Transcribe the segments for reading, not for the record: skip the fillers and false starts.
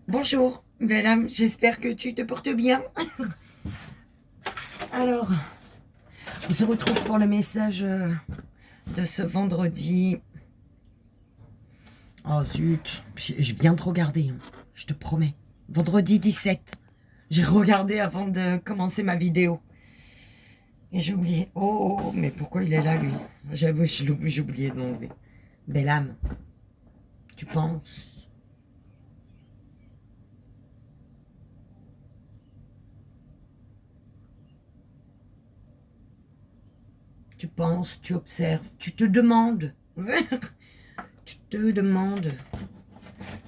Bonjour, belle âme, j'espère que tu te portes bien. Alors, on se retrouve pour le message de ce vendredi. Oh zut, je viens de regarder, hein, je te promets. Vendredi 17. J'ai regardé avant de commencer ma vidéo. Et j'ai oublié. Oh, mais pourquoi il est là, lui? J'avoue, j'ai oublié de l'enlever. Belle âme, tu penses? Tu penses, tu observes, tu te demandes. Tu te demandes.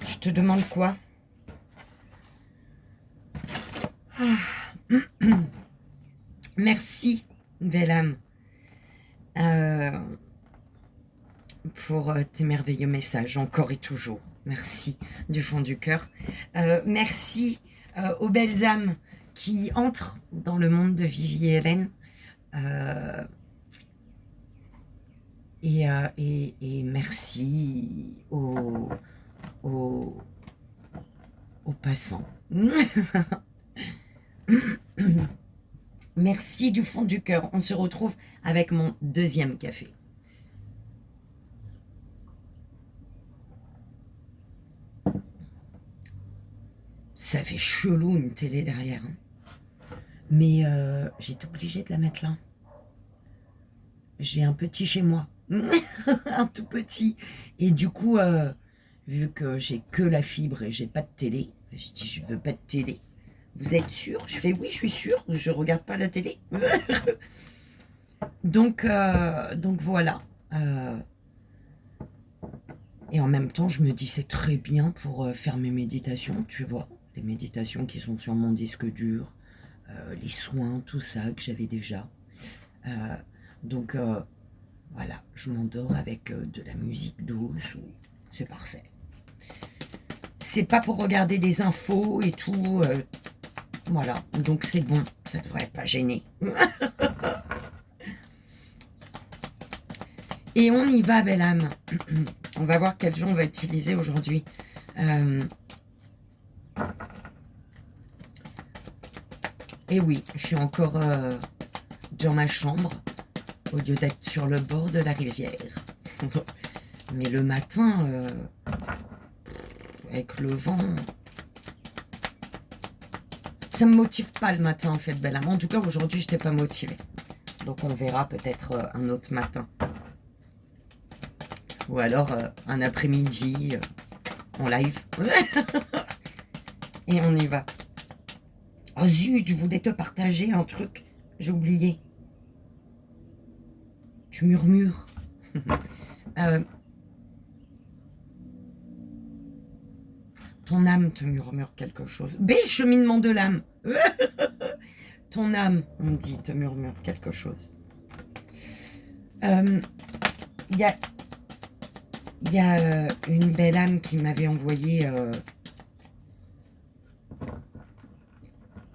Tu te demandes quoi? Merci, belle âme, euh, pour tes merveilleux messages, encore et toujours. Merci du fond du cœur. Merci aux belles âmes qui entrent dans le monde de Vivi et Hélène. Et merci aux, aux passants. Merci du fond du cœur. On se retrouve avec mon deuxième café. Ça fait chelou une télé derrière. Hein. Mais j'ai été obligée de la mettre là. J'ai un petit chez moi. Un tout petit. Et du coup, vu que j'ai que la fibre et j'ai pas de télé, je dis je veux pas de télé. Vous êtes sûr? Je fais oui, je suis sûre, je regarde pas la télé. donc voilà. Et en même temps, je me dis c'est très bien pour faire mes méditations, tu vois. Les méditations qui sont sur mon disque dur, les soins, tout ça que j'avais déjà. Donc voilà, je m'endors avec de la musique douce, c'est parfait. C'est pas pour regarder des infos et tout, voilà, donc c'est bon, ça devrait pas gêner. Et on y va, belle âme. On va voir quel jeu on va utiliser aujourd'hui. Et oui, je suis encore dans ma chambre au lieu d'être sur le bord de la rivière. Mais le matin, avec le vent, ça me motive pas le matin en fait, belle âme. En tout cas, aujourd'hui, je n'étais pas motivée. Donc on verra peut-être un autre matin. Ou alors un après-midi en live. Et on y va. Oh zut, je voulais te partager un truc. J'ai oublié. Tu murmures. Ton âme te murmure quelque chose. B, cheminement de l'âme. Ton âme, on dit, te murmure quelque chose. Il y a une belle âme qui m'avait envoyé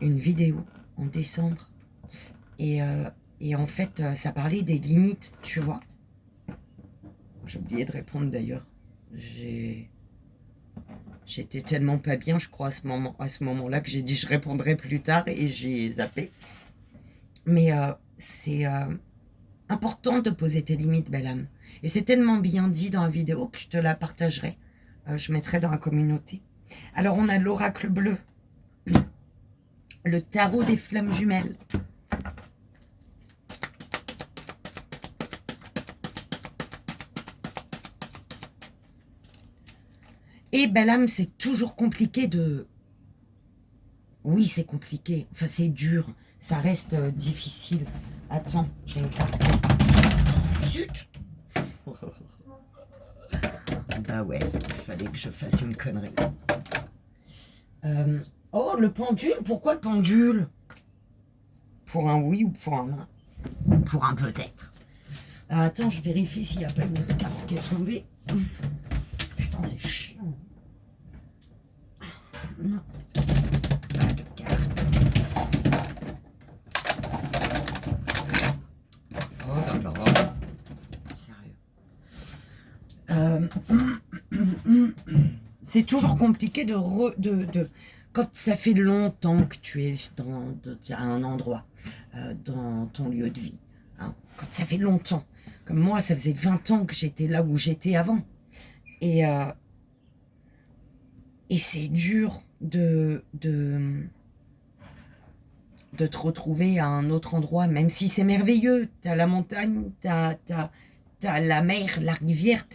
une vidéo en décembre. Et en fait, ça parlait des limites, tu vois. J'ai oublié de répondre d'ailleurs. J'étais tellement pas bien, je crois, à ce moment-là, que j'ai dit je répondrai plus tard et j'ai zappé. Mais c'est important de poser tes limites, belle âme. Et c'est tellement bien dit dans la vidéo que je te la partagerai. Je mettrai dans la communauté. Alors, on a l'oracle bleu. Le tarot des flammes jumelles. Et belle âme, c'est toujours compliqué de... Oui, c'est compliqué. Enfin, c'est dur. Ça reste difficile. Attends, j'ai une carte qui est partie. Zut! Bah ouais, il fallait que je fasse une connerie. Oh, le pendule. Pourquoi le pendule? Pour un oui ou pour un non? Pour un peut-être. Attends, je vérifie s'il n'y a pas une autre carte qui est tombée. Putain, c'est chiant. Non. Pas de carte. Oh là là. Sérieux. C'est toujours compliqué quand ça fait longtemps que tu es à un endroit, dans ton lieu de vie. Hein, quand ça fait longtemps. Comme moi, ça faisait 20 ans que j'étais là où j'étais avant. Et c'est dur de te retrouver à un autre endroit, même si c'est merveilleux. T'as la montagne, t'as la mer, la rivière,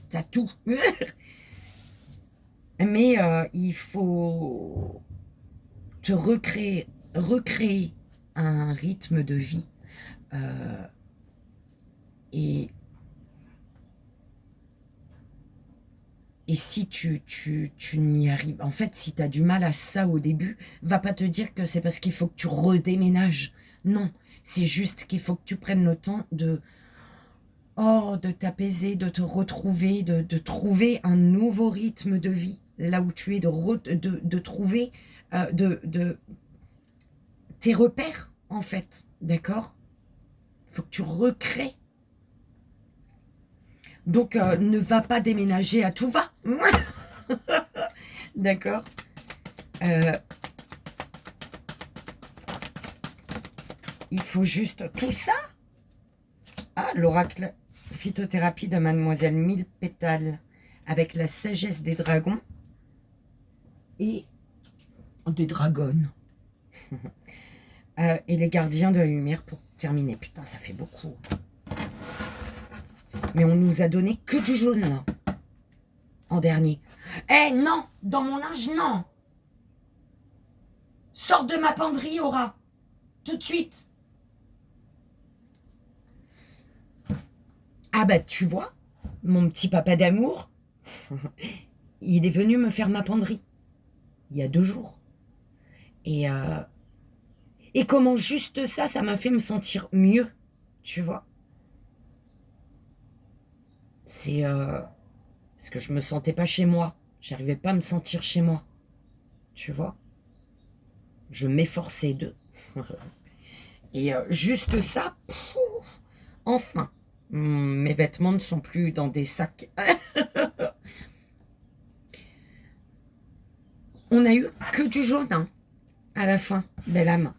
t'as tout. Mais il faut te recréer un rythme de vie. Et si tu n'y arrives... En fait, si tu as du mal à ça au début, va pas te dire que c'est parce qu'il faut que tu redéménages. Non, c'est juste qu'il faut que tu prennes le temps de t'apaiser, de te retrouver, de trouver un nouveau rythme de vie. Là où tu es, de trouver tes repères, en fait. D'accord ? Il faut que tu recrées. Donc, ne va pas déménager à tout va. D'accord. Il faut juste tout ça. Ah, l'oracle phytothérapie de Mademoiselle Mille Pétales avec la sagesse des dragons et des dragonnes. Et les gardiens de la lumière pour terminer. Putain, ça fait beaucoup. Mais on nous a donné que du jaune, là. En dernier. Eh, non! Dans mon linge, non! Sors de ma penderie, Aura! Tout de suite! Ah bah, tu vois, mon petit papa d'amour, il est venu me faire ma penderie. Il y a 2 jours. Et comment juste ça m'a fait me sentir mieux, tu vois. C'est parce que je me sentais pas chez moi. J'arrivais pas à me sentir chez moi, tu vois. Je m'efforçais d'eux. Et juste ça, enfin, mes vêtements ne sont plus dans des sacs. On a eu que du jaune, hein, à la fin, belle âme.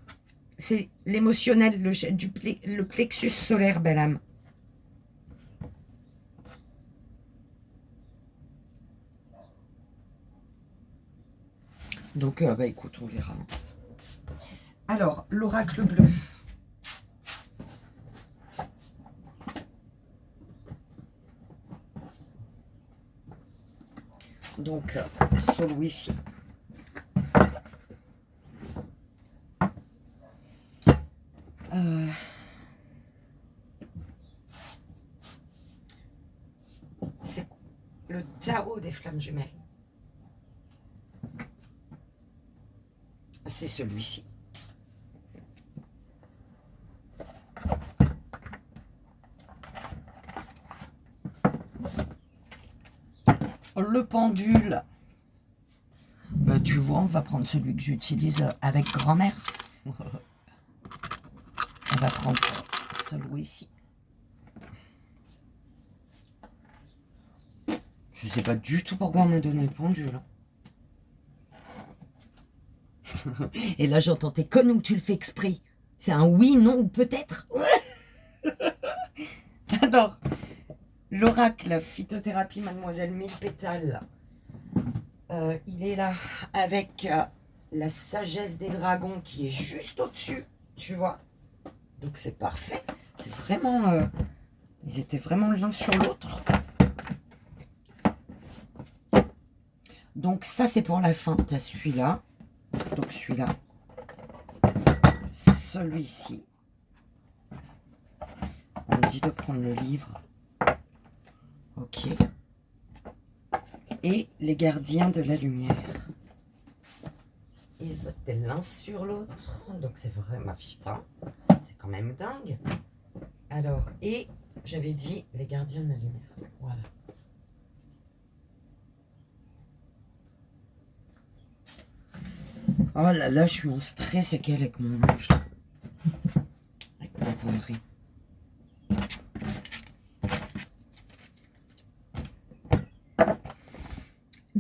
C'est l'émotionnel, le plexus solaire, belle âme. Donc, bah écoute, on verra. Alors, l'oracle bleu. Donc, celui-ci. C'est le tarot des flammes jumelles. C'est celui-ci. Le pendule. Bah, tu vois, on va prendre celui que j'utilise avec grand-mère. On va prendre celui-ci. Je sais pas du tout pourquoi on m'a donné le pendule. Et là, j'entends tes connes où tu le fais exprès. C'est un oui, non ou peut-être. Alors, l'oracle phytothérapie Mademoiselle Mille Pétales. Il est là avec la sagesse des dragons qui est juste au-dessus, tu vois. Donc c'est parfait. C'est vraiment... ils étaient vraiment l'un sur l'autre. Donc ça, c'est pour la fin. Tu as celui-là. Donc celui-là. Celui-ci. On me dit de prendre le livre. Ok. Et les gardiens de la lumière. Ils étaient l'un sur l'autre. Donc c'est vraiment... Putain, c'est quand même dingue. Alors, et j'avais dit les gardiens de la lumière. Voilà. Oh là là, je suis en stress avec mon linge. Avec ma penderie.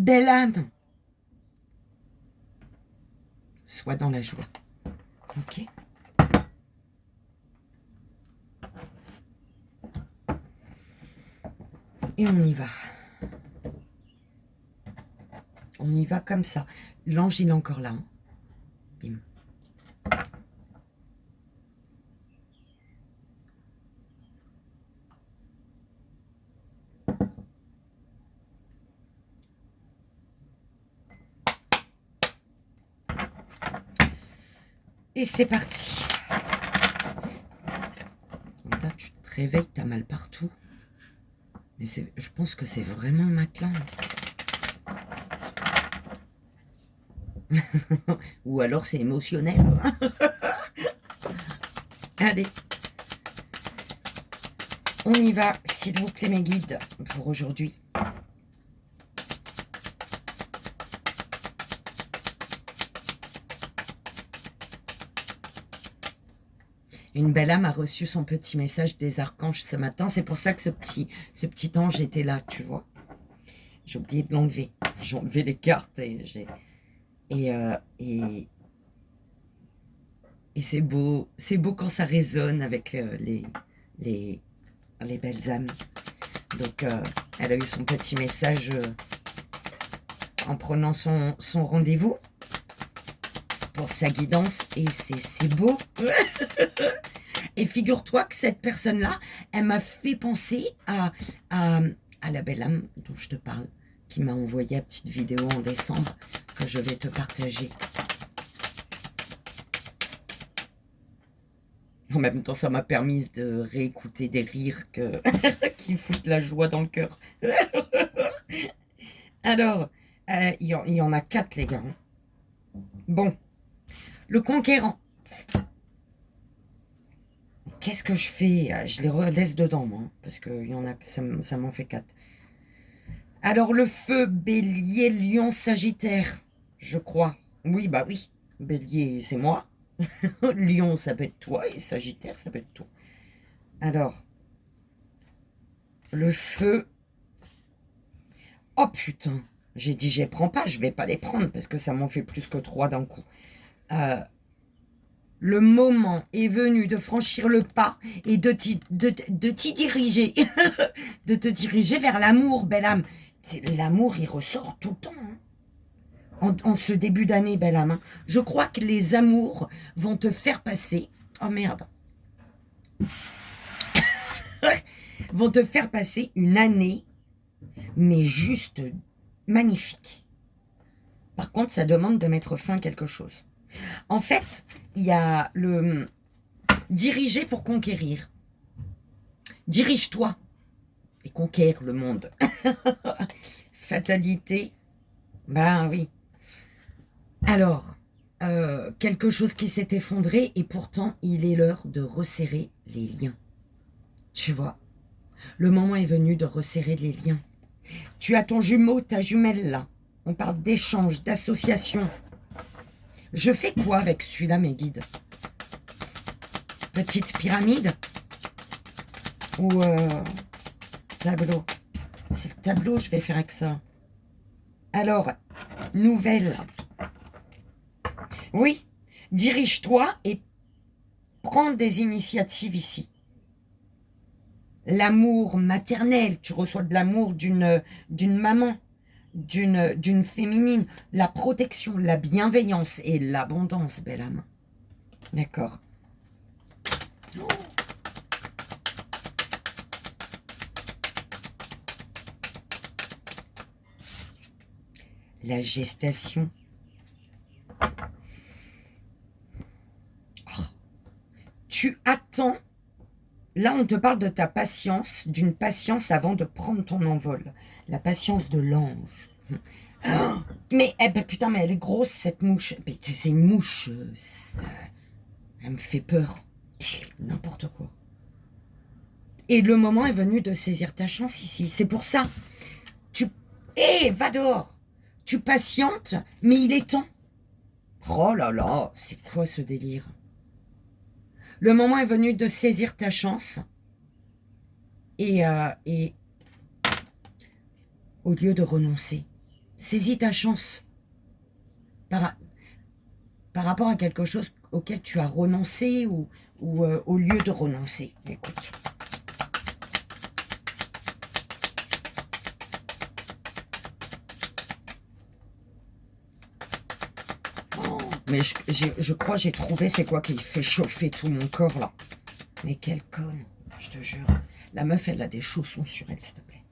Belle âme, sois dans la joie. Ok? Et on y va. On y va comme ça. L'ange, il est encore là. Hein. Bim. Et c'est parti. Là, tu te réveilles, t'as mal partout. Mais je pense que c'est vraiment le matelas. Ou alors c'est émotionnel. Allez. On y va, s'il vous plaît, mes guides, pour aujourd'hui. Une belle âme a reçu son petit message des archanges ce matin. C'est pour ça que ce petit ange était là, tu vois. J'ai oublié de l'enlever. J'ai enlevé les cartes et c'est beau quand ça résonne avec les belles âmes. Donc, elle a eu son petit message en prenant son rendez-vous pour sa guidance. Et c'est beau. Et figure-toi que cette personne-là, elle m'a fait penser à la belle âme dont je te parle, qui m'a envoyé la petite vidéo en décembre que je vais te partager. En même temps, ça m'a permis de réécouter des rires qui foutent la joie dans le cœur. Alors, il y en a 4, les gars. Bon, le conquérant. Qu'est-ce que je fais? Je les laisse dedans, moi, parce qu'il y en a, ça m'en fait 4. Alors, le feu, bélier, lion, sagittaire, je crois. Oui, bah oui. Bélier, c'est moi. Lion, ça peut être toi. Et sagittaire, ça peut être toi. Alors, le feu. Oh putain. J'ai dit, je les prends pas. Je vais pas les prendre parce que ça m'en fait plus que 3 d'un coup. Le moment est venu de franchir le pas et de t'y diriger. De te diriger vers l'amour, belle âme. L'amour, il ressort tout le temps. Hein. En ce début d'année, belle âme. Hein. Je crois que les amours vont te faire passer... Oh merde. Vont te faire passer une année, mais juste magnifique. Par contre, ça demande de mettre fin à quelque chose. En fait, il y a le diriger pour conquérir. Dirige-toi et conquiert le monde. Fatalité. Ben oui. Alors, quelque chose qui s'est effondré et pourtant, il est l'heure de resserrer les liens. Tu vois, le moment est venu de resserrer les liens. Tu as ton jumeau, ta jumelle là. On parle d'échange, d'association. Je fais quoi avec celui-là, mes guides? Petite pyramide? Ou tableau? C'est le tableau, je vais faire avec ça. Alors, nouvelle. Oui, dirige-toi et prends des initiatives ici. L'amour maternel, tu reçois de l'amour d'une maman, d'une féminine, la protection, la bienveillance et l'abondance, belle âme. D'accord. Oh. La gestation. Oh. Tu attends. Là, on te parle de ta patience, d'une patience avant de prendre ton envol. La patience de l'ange. Oh, mais, eh ben, putain, mais elle est grosse, cette mouche. C'est une mouche. Elle me fait peur. N'importe quoi. Et le moment est venu de saisir ta chance ici. C'est pour ça. Va dehors. Tu patientes, mais il est temps. Oh là là, c'est quoi ce délire? Le moment est venu de saisir ta chance et au lieu de renoncer, Saisis ta chance par, par rapport à quelque chose auquel tu as renoncé ou au lieu de renoncer. Écoute. Oh, mais je crois que j'ai trouvé c'est quoi qui fait chauffer tout mon corps là. Mais quelle conne, je te jure. La meuf, elle a des chaussons sur elle, s'il te plaît.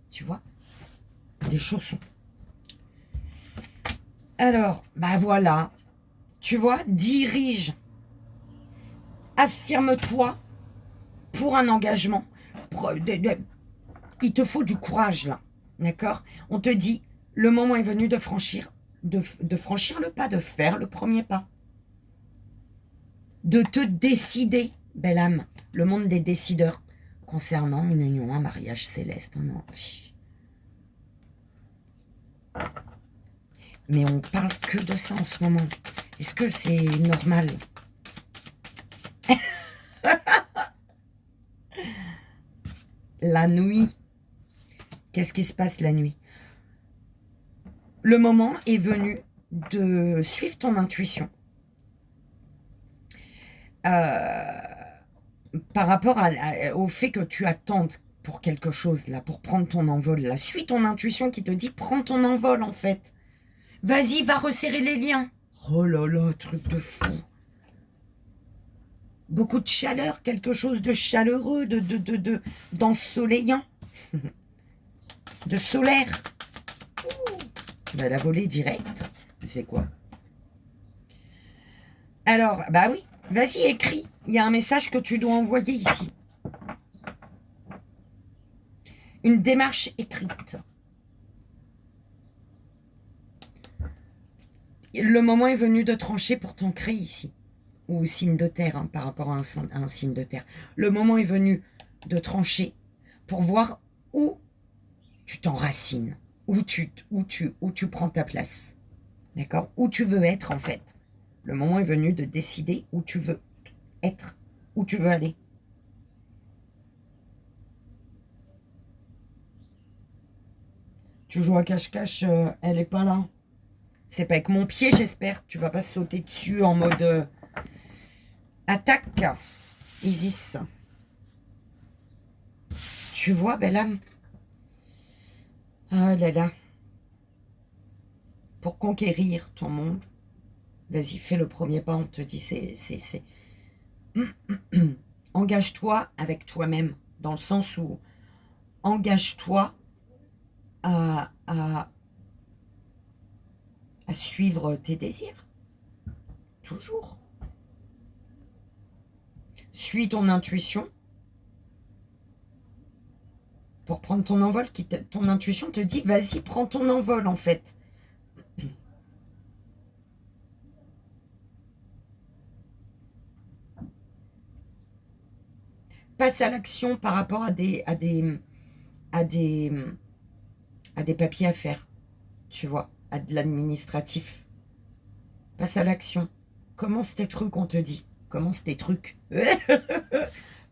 Tu vois? Des chaussons. Alors, bah voilà. Tu vois, dirige. Affirme-toi pour un engagement. Il te faut du courage, là. D'accord? On te dit, le moment est venu de franchir le pas, de faire le premier pas. De te décider, belle âme. Le monde des décideurs. Concernant une union, un mariage céleste. Non. Mais on parle que de ça en ce moment. Est-ce que c'est normal? La nuit. Qu'est-ce qui se passe la nuit? Le moment est venu de suivre ton intuition. Par rapport au fait que tu attendes pour quelque chose, là, pour prendre ton envol. Là. Suis ton intuition qui te dit, prends ton envol, en fait. Vas-y, va resserrer les liens. Oh là là, truc de fou. Beaucoup de chaleur, quelque chose de chaleureux, d'ensoleillant. De solaire. Bah, la volée directe. C'est quoi? Alors, bah oui, vas-y, écris. Il y a un message que tu dois envoyer ici. Une démarche écrite. Le moment est venu de trancher pour t'ancrer ici. Ou signe de terre, hein, par rapport à un signe de terre. Le moment est venu de trancher pour voir où tu t'enracines, où tu prends ta place. D'accord? Où tu veux être, en fait. Le moment est venu de décider où tu veux être, où tu veux aller. Tu joues à cache-cache, elle est pas là. C'est pas avec mon pied, j'espère. Tu vas pas sauter dessus en mode attaque, Isis. Tu vois, belle âme? Ah là là. Pour conquérir ton monde, vas-y, fais le premier pas. On te dit, c'est... Engage-toi avec toi-même, dans le sens où engage-toi à suivre tes désirs. Toujours. Suis ton intuition pour prendre ton envol. Ton intuition te dit, vas-y, prends ton envol, en fait. Passe à l'action par rapport à des papiers à faire, tu vois, à de l'administratif. Passe à l'action. Commence tes trucs, on te dit. Commence tes trucs.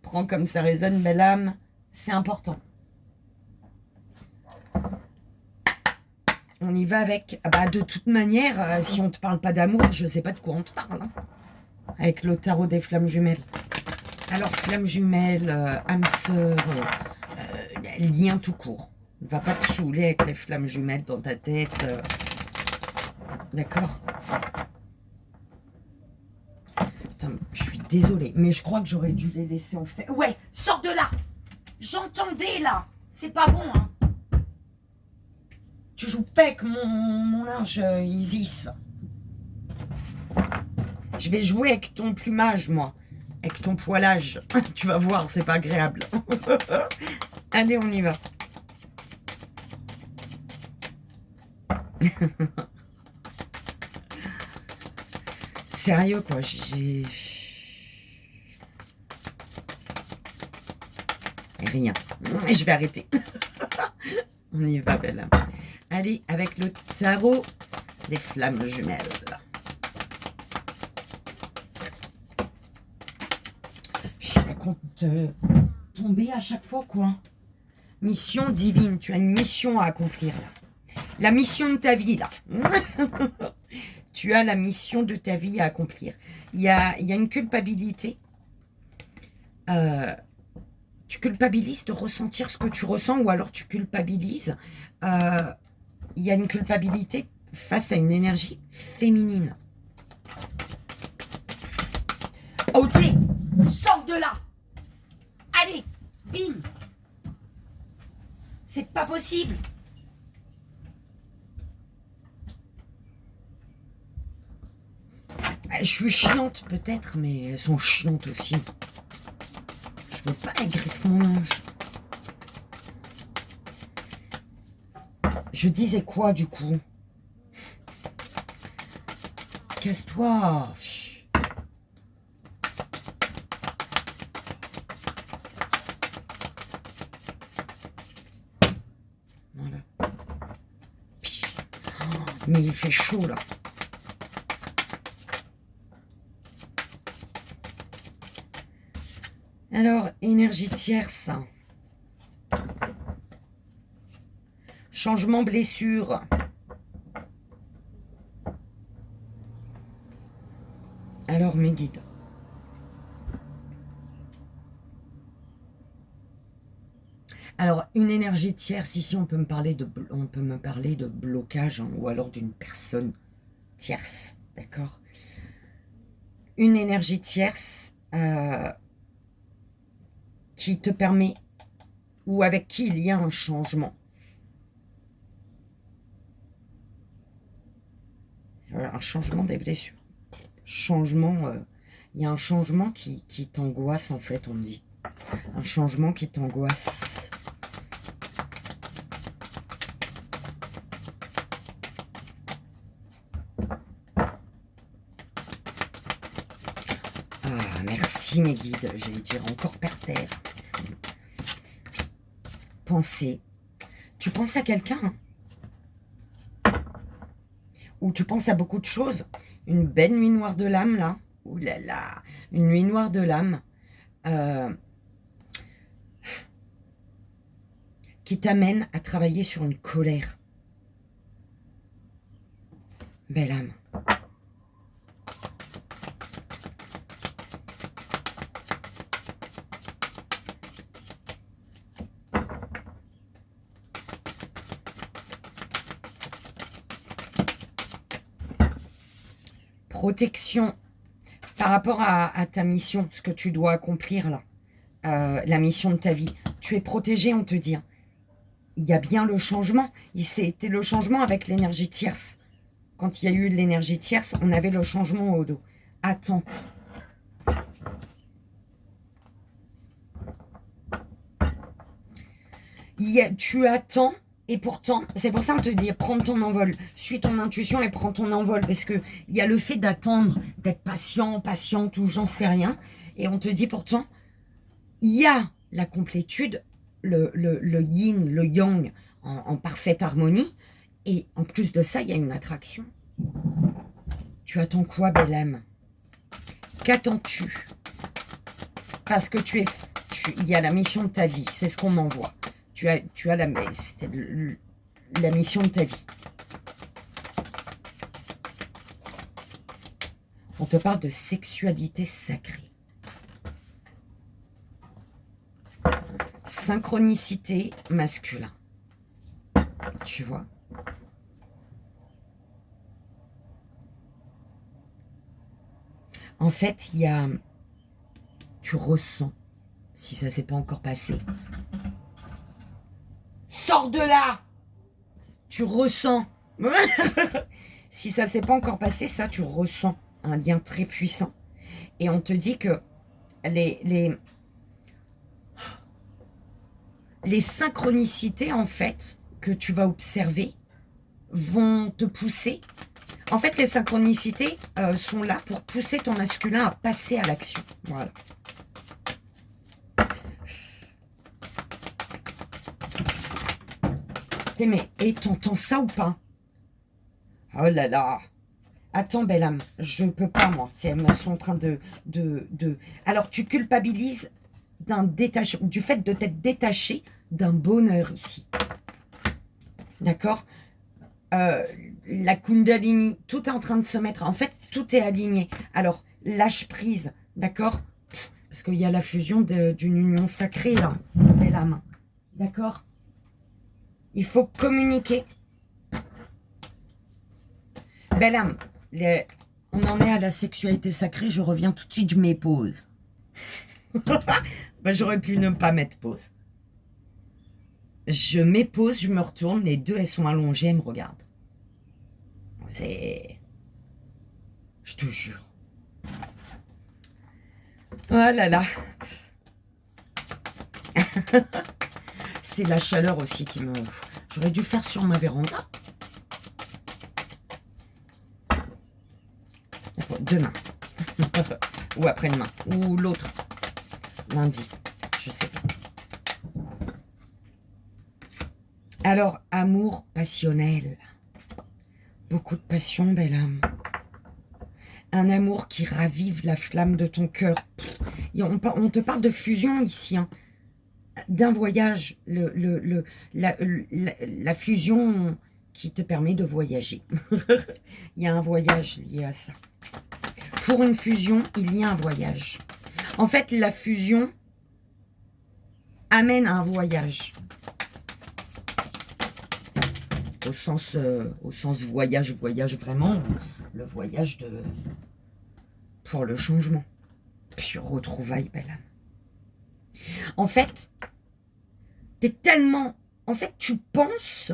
Prends comme ça résonne, belle âme. C'est important. On y va avec... Bah, de toute manière, si on te parle pas d'amour, je sais pas de quoi on te parle. Hein. Avec le tarot des flammes jumelles. Alors, flammes jumelles, âme sœur, lien tout court. Ne va pas te saouler avec les flammes jumelles dans ta tête. D'accord? Putain, je suis désolée, mais je crois que j'aurais dû les laisser en fait. Ouais, sors de là! J'entendais là! C'est pas bon, hein! Tu joues pas avec mon linge, Isis. Je vais jouer avec ton plumage, moi. Avec ton poilage. Tu vas voir, c'est pas agréable. Allez, on y va. Sérieux, quoi. Rien. Je vais arrêter. On y va, belle. Allez, avec le tarot des flammes jumelles. Je raconte tomber à chaque fois, quoi. Mission divine. Tu as une mission à accomplir, là. La mission de ta vie, là. Tu as la mission de ta vie à accomplir. Il y a une culpabilité. Tu culpabilises de ressentir ce que tu ressens, ou alors tu culpabilises. Il y a une culpabilité face à une énergie féminine. Ok, sors de là. Allez, bim. C'est pas possible. Je suis chiante peut-être, mais elles sont chiantes aussi. Je veux pas qu'elles griffent mon linge. Je disais quoi du coup? Casse-toi. Voilà. Mais il fait chaud là. Alors, énergie tierce. Changement, blessure. Alors, mes guides. Alors, une énergie tierce, ici, on peut me parler de blocage, hein, ou alors d'une personne tierce, d'accord? Une énergie tierce qui te permet, ou avec qui il y a un changement. Un changement des blessures. Changement, il y a un changement qui t'angoisse, en fait, on me dit. Un changement qui t'angoisse. Ah, merci mes guides, j'allais dire encore par terre. Pensez. Tu penses à quelqu'un, hein? Ou tu penses à beaucoup de choses. Une belle nuit noire de l'âme, là. Ouh là là, une nuit noire de l'âme. Qui t'amène à travailler sur une colère. Belle âme. Protection par rapport à ta mission, ce que tu dois accomplir là, la mission de ta vie. Tu es protégé, on te dit. Il y a bien le changement. C'était le changement avec l'énergie tierce. Quand il y a eu l'énergie tierce, on avait le changement au dos. Attente. Tu attends. Et pourtant, c'est pour ça qu'on te dit, prends ton envol, suis ton intuition et prends ton envol. Parce qu'il y a le fait d'attendre, d'être patient, patiente ou j'en sais rien. Et on te dit pourtant, il y a la complétude, le yin, le yang en parfaite harmonie. Et en plus de ça, il y a une attraction. Tu attends quoi, belle âme? Qu'attends-tu? Parce que il y a la mission de ta vie, c'est ce qu'on m'envoie. Tu as la mission de ta vie. On te parle de sexualité sacrée. Synchronicité masculin. Tu vois? En fait, il y a... Tu ressens, si ça ne s'est pas encore passé. Sors de là! Tu ressens. Si ça ne s'est pas encore passé, ça, tu ressens un lien très puissant. Et on te dit que les synchronicités, en fait, que tu vas observer, vont te pousser. En fait, les synchronicités sont là pour pousser ton masculin à passer à l'action. Voilà. Mais, et t'entends ça ou pas? Oh là là. Attends, belle âme, je ne peux pas, moi. Elles sont en train de... Alors, tu culpabilises du fait de t'être détaché d'un bonheur ici. D'accord? euh, la Kundalini, tout est en train de se mettre. En fait, tout est aligné. Alors, lâche prise, d'accord? Parce qu'il y a la fusion d'une union sacrée, là, belle âme. D'accord? Il faut communiquer. Belle âme, on en est à la sexualité sacrée, je reviens tout de suite, je mets pause. Ben, j'aurais pu ne pas mettre pause. Je mets pause, je me retourne, les deux, elles sont allongées, elles me regardent. C'est... Je te jure. Oh là là. C'est la chaleur aussi qui me... J'aurais dû faire sur ma véranda. Demain. Ou après-demain. Ou l'autre. Lundi. Je sais pas. Alors, amour passionnel. Beaucoup de passion, belle âme. Un amour qui ravive la flamme de ton cœur. On te parle de fusion ici, hein. D'un voyage, la fusion qui te permet de voyager. Il y a un voyage lié à ça. Pour une fusion, il y a un voyage. En fait, la fusion amène à un voyage. Au sens voyage vraiment, le voyage pour le changement. Puis retrouvailles, belle âme. En fait, t'es tellement... En fait, tu penses...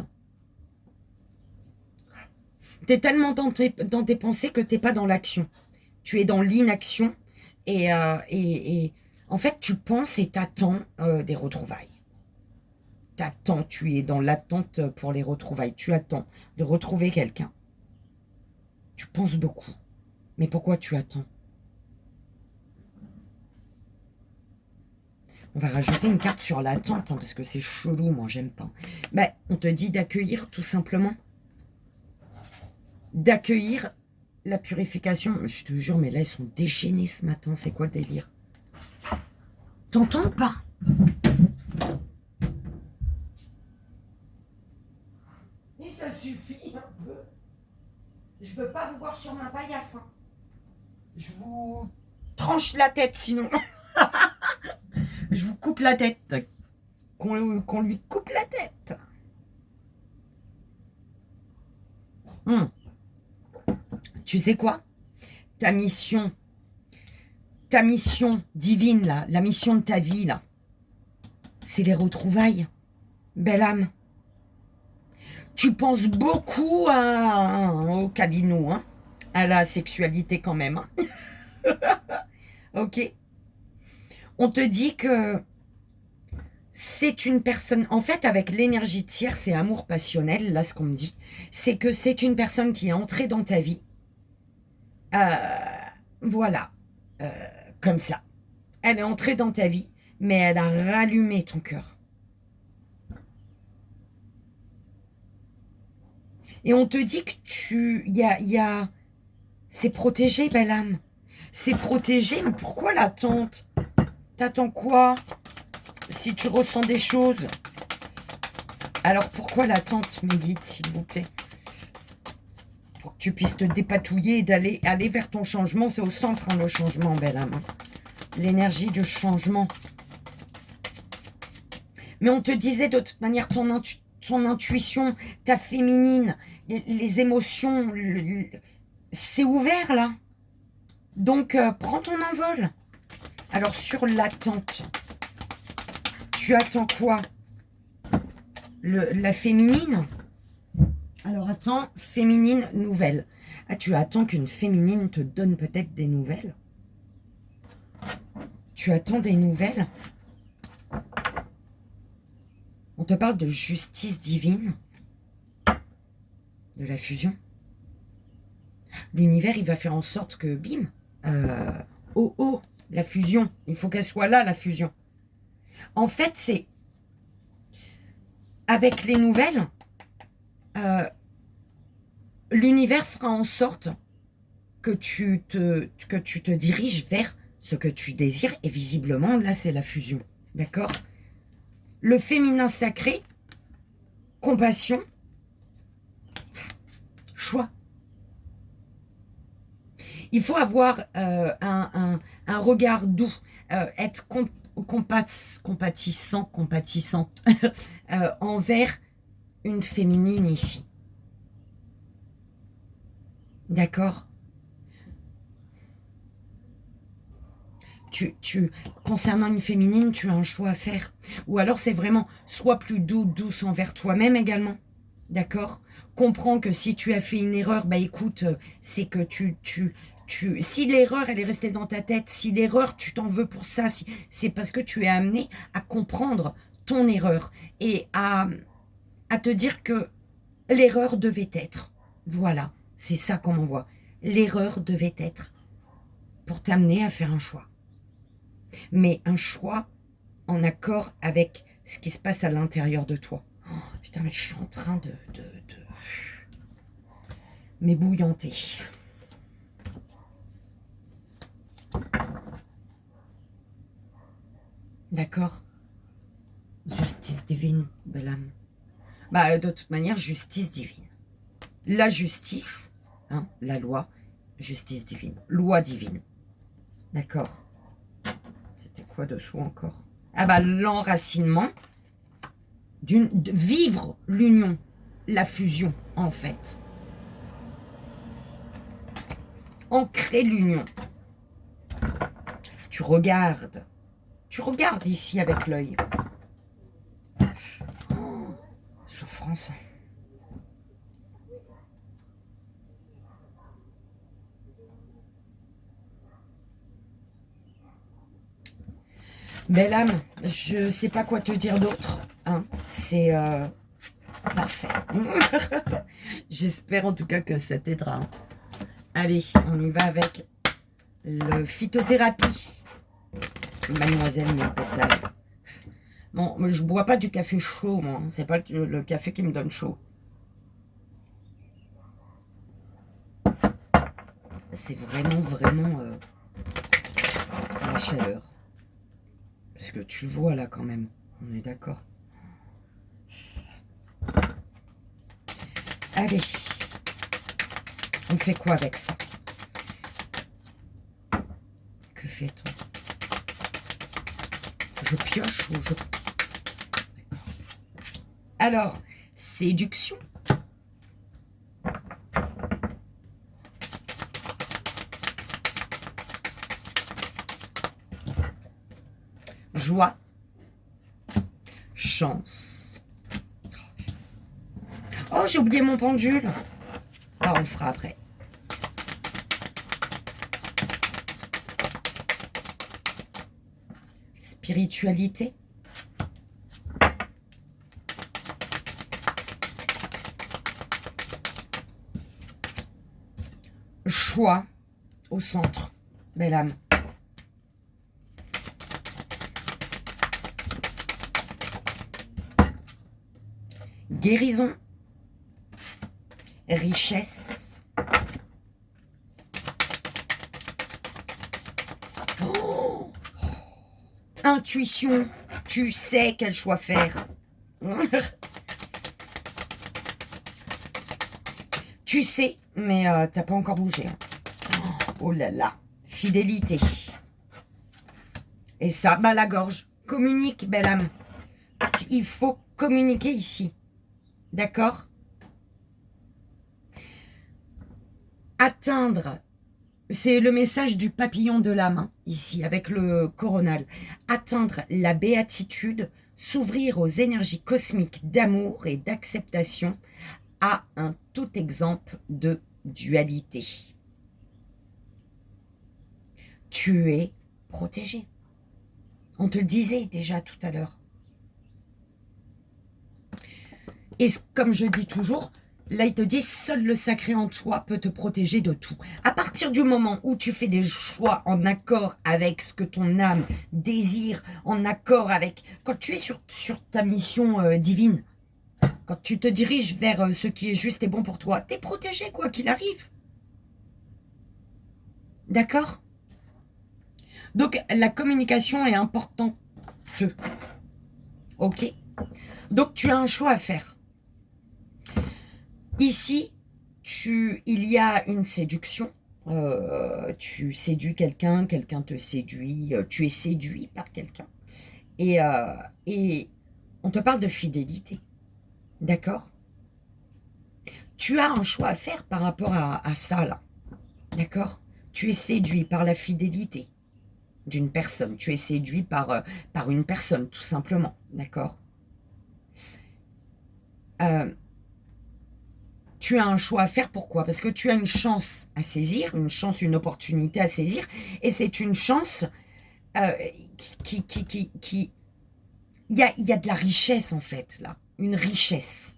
T'es tellement dans tes pensées que t'es pas dans l'action. Tu es dans l'inaction et en fait, tu penses et t'attends des retrouvailles. T'attends, tu es dans l'attente pour les retrouvailles. Tu attends de retrouver quelqu'un. Tu penses beaucoup. Mais pourquoi tu attends? On va rajouter une carte sur l'attente, hein, parce que c'est chelou, moi, j'aime pas. Ben, on te dit d'accueillir, tout simplement. D'accueillir la purification. Je te jure, mais là, ils sont déchaînés ce matin. C'est quoi le délire? T'entends pas? Et ça suffit un peu. Je veux pas vous voir sur ma paillasse. Hein. Je vous tranche la tête, sinon. Je vous coupe la tête. Qu'on lui coupe la tête. Tu sais quoi? Ta mission divine, là, la mission de ta vie, là, c'est les retrouvailles. Belle âme. Tu penses beaucoup au calino, hein, à la sexualité quand même. Hein. Ok. On te dit que c'est une personne... En fait, avec l'énergie tiers, c'est amour passionnel, là, ce qu'on me dit. C'est que c'est une personne qui est entrée dans ta vie. Voilà. Comme ça. Elle est entrée dans ta vie, mais elle a rallumé ton cœur. Et on te dit que c'est protégé, belle âme. C'est protégé, mais pourquoi l'attente? T'attends quoi? Si tu ressens des choses. Alors pourquoi l'attente, mes guides, s'il vous plaît? Pour que tu puisses te dépatouiller et aller vers ton changement. C'est au centre, hein, le changement, belle âme. L'énergie du changement. Mais on te disait de toute manière, ton intuition, ta féminine, les émotions, c'est ouvert là. Donc, prends ton envol. Alors, sur l'attente, tu attends quoi? La féminine? Alors, attends, féminine nouvelle. Ah, tu attends qu'une féminine te donne peut-être des nouvelles? Tu attends des nouvelles? On te parle de justice divine, de la fusion. L'univers, il va faire en sorte que, bim, la fusion, il faut qu'elle soit là, la fusion. En fait, c'est avec les nouvelles, l'univers fera en sorte que tu te diriges vers ce que tu désires, et visiblement, là, c'est la fusion. D'accord? Le féminin sacré, compassion, choix. Il faut avoir un regard doux, être compatissant, compatissante envers une féminine ici. D'accord? Concernant une féminine, tu as un choix à faire. Ou alors c'est vraiment, sois plus douce envers toi-même également. D'accord? Comprends que si tu as fait une erreur, bah écoute, c'est que si l'erreur elle est restée dans ta tête, si l'erreur tu t'en veux pour ça, c'est parce que tu es amené à comprendre ton erreur et à te dire que l'erreur devait être. Voilà, c'est ça qu'on m'envoie. L'erreur devait être pour t'amener à faire un choix. Mais un choix en accord avec ce qui se passe à l'intérieur de toi. Oh, putain, mais je suis en train de m'ébouillanter. D'accord? Justice divine, belle âme. Bah, de toute manière, justice divine. La justice, hein, la loi, justice divine. Loi divine. D'accord? C'était quoi dessous encore? Ah bah, l'enracinement, de vivre l'union, la fusion, en fait. Ancrer l'union. Tu regardes ici avec l'œil. Oh, souffrance. Belle âme, je sais pas quoi te dire d'autre. Hein. C'est parfait. J'espère en tout cas que ça t'aidera. Hein. Allez, on y va avec le phytothérapie. Mademoiselle Népétale. Bon, je bois pas du café chaud, moi. C'est pas le café qui me donne chaud. C'est vraiment la chaleur. Parce que tu le vois là quand même. On est d'accord. Allez. On fait quoi avec ça? Que fait-on? Je pioche ou je... Alors, séduction. Joie. Chance. Oh, j'ai oublié mon pendule. Ah, on le fera après. Spiritualité. Choix au centre. Belle âme. Guérison. Richesse. Oh, intuition. Tu sais quel choix faire. Tu sais, mais t'as pas encore bougé. Oh là là. Fidélité. Et ça, bah la gorge. Communique, belle âme. Il faut communiquer ici. D'accord? Atteindre, c'est le message du papillon de l'âme, hein, ici, avec le coronal. Atteindre la béatitude, s'ouvrir aux énergies cosmiques d'amour et d'acceptation à un tout exemple de dualité. Tu es protégé. On te le disait déjà tout à l'heure. Et comme je dis toujours, là, il te dit, seul le sacré en toi peut te protéger de tout. À partir du moment où tu fais des choix en accord avec ce que ton âme désire, en accord avec... Quand tu es sur ta mission divine, quand tu te diriges vers ce qui est juste et bon pour toi, tu es protégé quoi qu'il arrive. D'accord? Donc, la communication est importante. Ok? Donc, tu as un choix à faire. Ici, Il y a une séduction. Tu séduis quelqu'un, quelqu'un te séduit, tu es séduit par quelqu'un. Et on te parle de fidélité. D'accord? Tu as un choix à faire par rapport à ça, là. D'accord? Tu es séduit par la fidélité d'une personne. Tu es séduit par une personne, tout simplement. D'accord? Tu as un choix à faire. Pourquoi? Parce que tu as une chance à saisir, une chance, une opportunité à saisir. Et c'est une chance qui... Il y a de la richesse, en fait, là. Une richesse.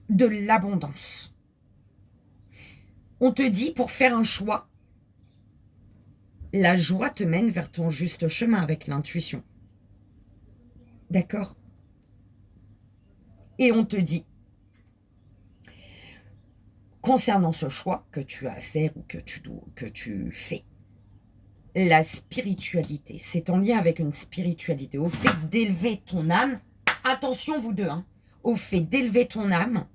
De l'abondance. On te dit, pour faire un choix, la joie te mène vers ton juste chemin avec l'intuition. D'accord? Et on te dit, concernant ce choix que tu as à faire ou que tu fais, la spiritualité, c'est en lien avec une spiritualité, au fait d'élever ton âme, attention vous deux, hein, au fait d'élever ton âme,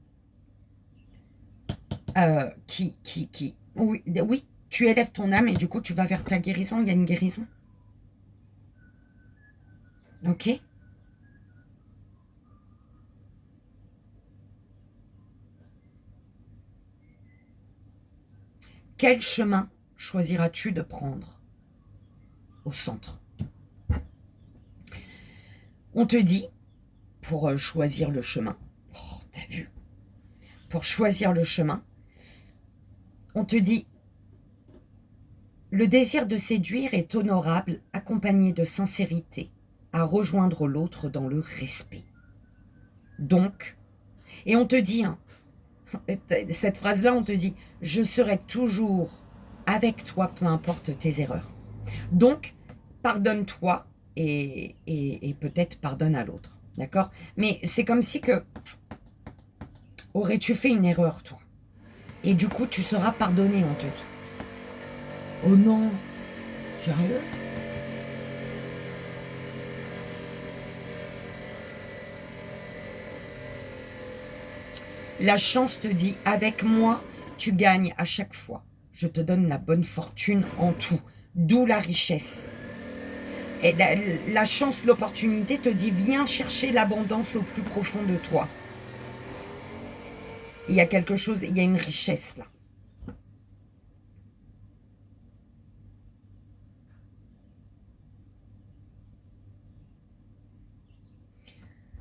oui, tu élèves ton âme et du coup tu vas vers ta guérison, il y a une guérison. Ok? Quel chemin choisiras-tu de prendre au centre? On te dit, pour choisir le chemin, oh, t'as vu? Pour choisir le chemin, on te dit, le désir de séduire est honorable, accompagné de sincérité, à rejoindre l'autre dans le respect. Donc, et on te dit, hein, cette phrase-là, on te dit, je serai toujours avec toi, peu importe tes erreurs. Donc, pardonne-toi et peut-être pardonne à l'autre. D'accord? Mais c'est comme si que, aurais-tu fait une erreur, toi? Et du coup, tu seras pardonné, on te dit. Oh non, sérieux? La chance te dit, avec moi, tu gagnes à chaque fois. Je te donne la bonne fortune en tout, d'où la richesse. Et la chance, l'opportunité te dit, viens chercher l'abondance au plus profond de toi. Il y a quelque chose, il y a une richesse là.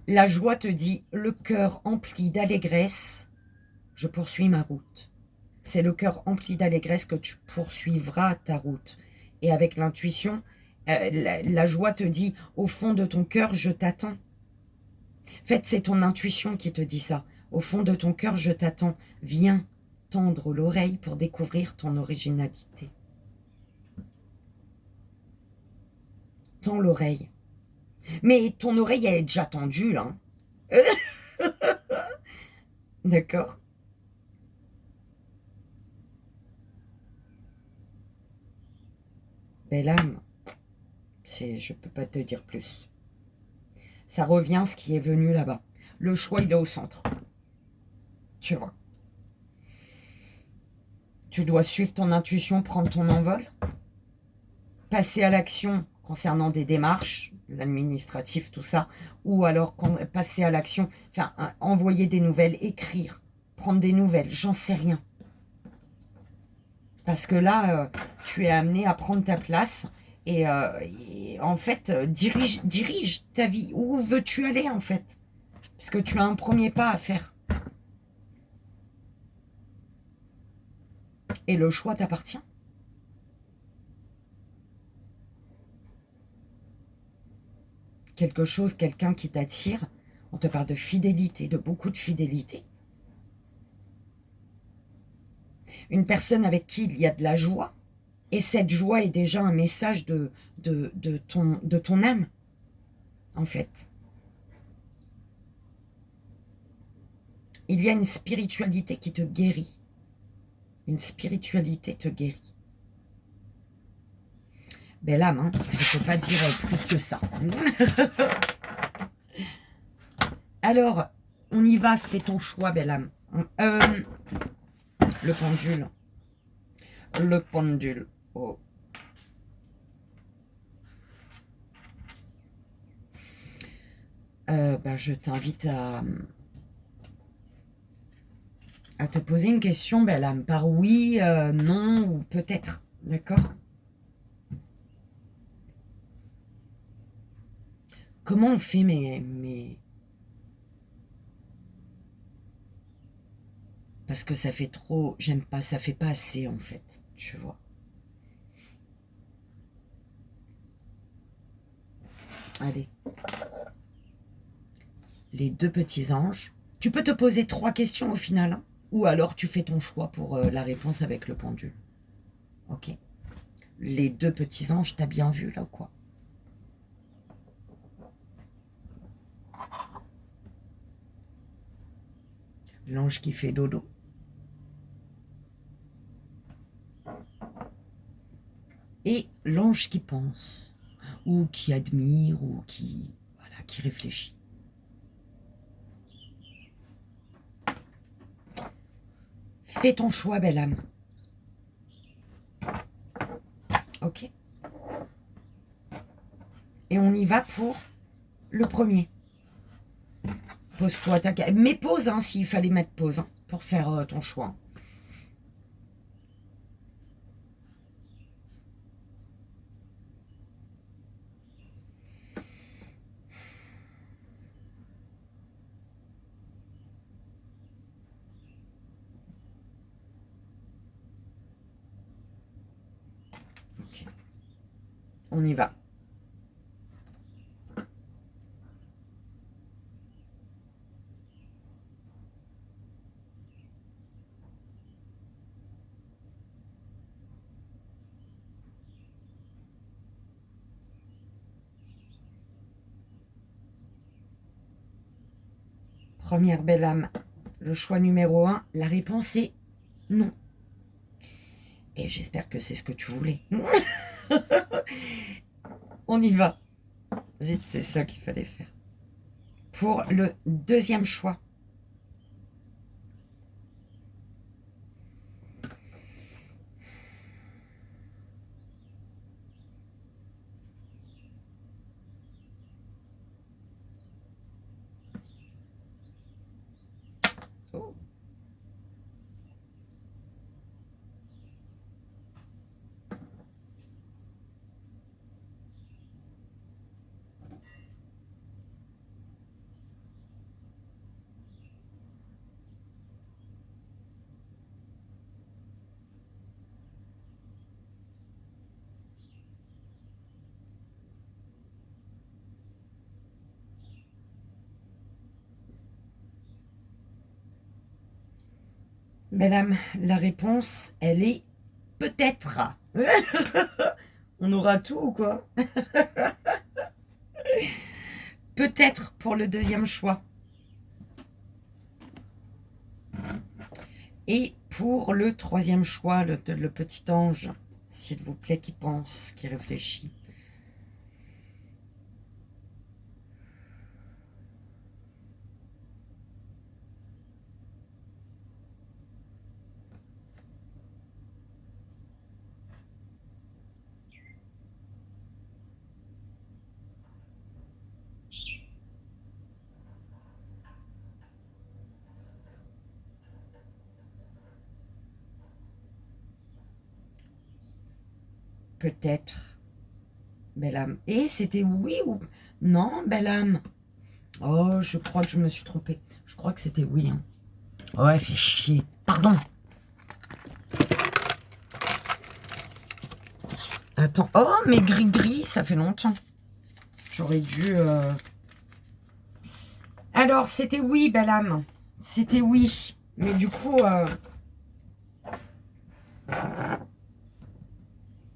La joie te dit, le cœur empli d'allégresse, je poursuis ma route. C'est le cœur empli d'allégresse que tu poursuivras ta route. Et avec l'intuition, la joie te dit, au fond de ton cœur, je t'attends. En fait, c'est ton intuition qui te dit ça. Au fond de ton cœur, je t'attends. Viens tendre l'oreille pour découvrir ton originalité. Tends l'oreille. Mais ton oreille, elle est déjà tendue, là. D'accord? Belle âme, je peux pas te dire plus. Ça revient ce qui est venu là-bas. Le choix, il est au centre. Tu vois. Tu dois suivre ton intuition, prendre ton envol. Passer à l'action concernant des démarches, l'administratif, tout ça. Ou alors passer à l'action, enfin, envoyer des nouvelles, écrire, prendre des nouvelles, j'en sais rien. Parce que là, tu es amené à prendre ta place et en fait, dirige ta vie. Où veux-tu aller, en fait? Parce que tu as un premier pas à faire. Et le choix t'appartient. Quelque chose, quelqu'un qui t'attire, on te parle de fidélité, de beaucoup de fidélité. Une personne avec qui il y a de la joie, et cette joie est déjà un message de ton âme, en fait. Il y a une spiritualité qui te guérit. Une spiritualité te guérit. Belle âme, hein, je ne peux pas dire plus que ça. Alors, on y va, fais ton choix, belle âme. Le pendule. Le pendule. Oh. Je t'invite à te poser une question, belle âme, par oui, non ou peut-être. D'accord? Comment on fait Parce que ça fait trop... J'aime pas, ça fait pas assez en fait, tu vois. Allez. Les deux petits anges. Tu peux te poser 3 questions au final, hein, ou alors tu fais ton choix pour la réponse avec le pendule. Ok. Les deux petits anges, t'as bien vu là ou quoi? L'ange qui fait dodo. Et l'ange qui pense, ou qui admire, ou qui réfléchit. Fais ton choix, belle âme. Ok. Et on y va pour le premier. Pose-toi ta... Mais pause, hein, s'il fallait mettre pause, hein, pour faire ton choix. Ok. On y va. Première belle âme, le choix numéro 1, la réponse est non. Et j'espère que c'est ce que tu voulais. On y va. Zut, c'est ça qu'il fallait faire. Pour le deuxième choix. Oh. Belle âme, la réponse, elle est peut-être. On aura tout ou quoi? Peut-être pour le deuxième choix. Et pour le troisième choix, le petit ange, s'il vous plaît, qui pense, qui réfléchit. Peut-être, belle âme. Et c'était oui ou non, belle âme? Oh, je crois que je me suis trompée. Je crois que c'était oui. Hein. Ouais, fait chier. Pardon. Attends. Oh, mais gris-gris, ça fait longtemps. J'aurais dû... Alors, c'était oui, belle âme. C'était oui. Mais du coup...